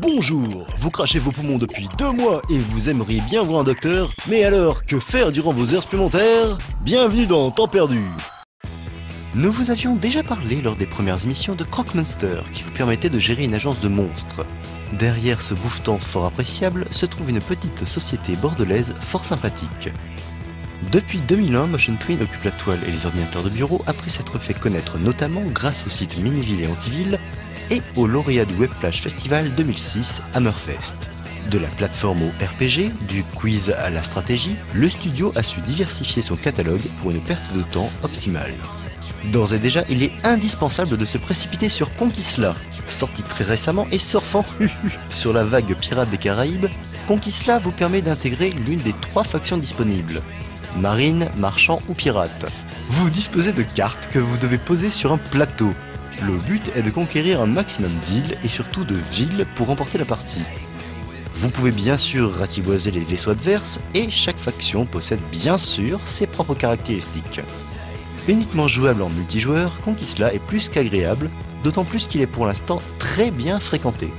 Bonjour, vous crachez vos poumons depuis 2 mois et vous aimeriez bien voir un docteur, mais alors que faire durant vos heures supplémentaires? Bienvenue dans Temps perdu. Nous vous avions déjà parlé lors des premières émissions de Croc Monster qui vous permettait de gérer une agence de monstres. Derrière ce bouffetant fort appréciable se trouve une petite société bordelaise fort sympathique. Depuis 2001, Motion Twin occupe la toile et les ordinateurs de bureau après s'être fait connaître notamment grâce au site Miniville et Antiville et au lauréat du Webflash Festival 2006 Hammerfest. De la plateforme au RPG, du quiz à la stratégie, le studio a su diversifier son catalogue pour une perte de temps optimale. D'ores et déjà, il est indispensable de se précipiter sur Conquistla. Sorti très récemment et surfant sur la vague pirate des Caraïbes, Conquistla vous permet d'intégrer l'une des 3 factions disponibles. Marine, marchand ou pirate. Vous disposez de cartes que vous devez poser sur un plateau. Le but est de conquérir un maximum d'îles et surtout de villes pour remporter la partie. Vous pouvez bien sûr ratiboiser les vaisseaux adverses et chaque faction possède bien sûr ses propres caractéristiques. Uniquement jouable en multijoueur, Conquistla est plus qu'agréable, d'autant plus qu'il est pour l'instant très bien fréquenté.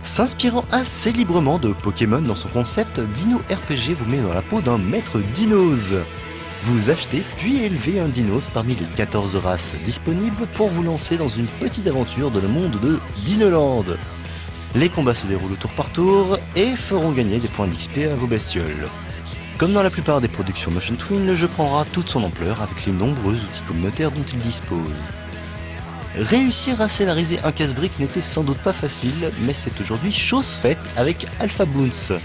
S'inspirant assez librement de Pokémon dans son concept, Dino RPG vous met dans la peau d'un maître dinos. Vous achetez puis élevez un dinos parmi les 14 races disponibles pour vous lancer dans une petite aventure de le monde de Dinoland. Les combats se déroulent au tour par tour et feront gagner des points d'XP à vos bestioles. Comme dans la plupart des productions Motion Twin, le jeu prendra toute son ampleur avec les nombreux outils communautaires dont il dispose. Réussir à scénariser un casse-brique n'était sans doute pas facile, mais c'est aujourd'hui chose faite avec Alpha Boons.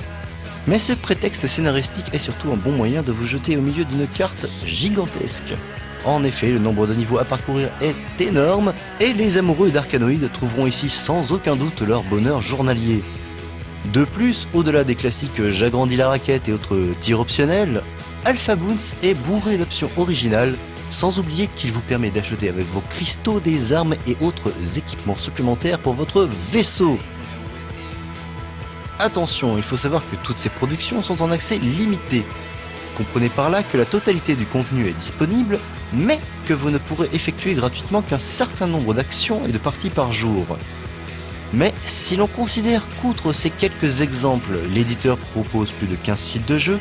Mais ce prétexte scénaristique est surtout un bon moyen de vous jeter au milieu d'une carte gigantesque. En effet, le nombre de niveaux à parcourir est énorme, et les amoureux d'Arcanoid trouveront ici sans aucun doute leur bonheur journalier. De plus, au-delà des classiques j'agrandis la raquette et autres tirs optionnels, Alpha Boons est bourré d'options originales, sans oublier qu'il vous permet d'acheter avec vos cristaux des armes et autres équipements supplémentaires pour votre vaisseau. Attention, il faut savoir que toutes ces productions sont en accès limité. Comprenez par là que la totalité du contenu est disponible, mais que vous ne pourrez effectuer gratuitement qu'un certain nombre d'actions et de parties par jour. Mais si l'on considère qu'outre ces quelques exemples, l'éditeur propose plus de 15 sites de jeu,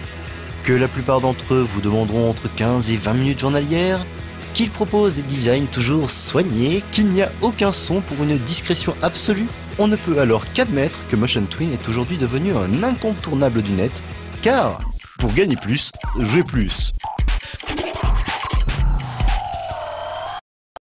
que la plupart d'entre eux vous demanderont entre 15 et 20 minutes journalières, qu'il propose des designs toujours soignés, qu'il n'y a aucun son pour une discrétion absolue, on ne peut alors qu'admettre que Motion Twin est aujourd'hui devenu un incontournable du net, car pour gagner plus, jouez plus.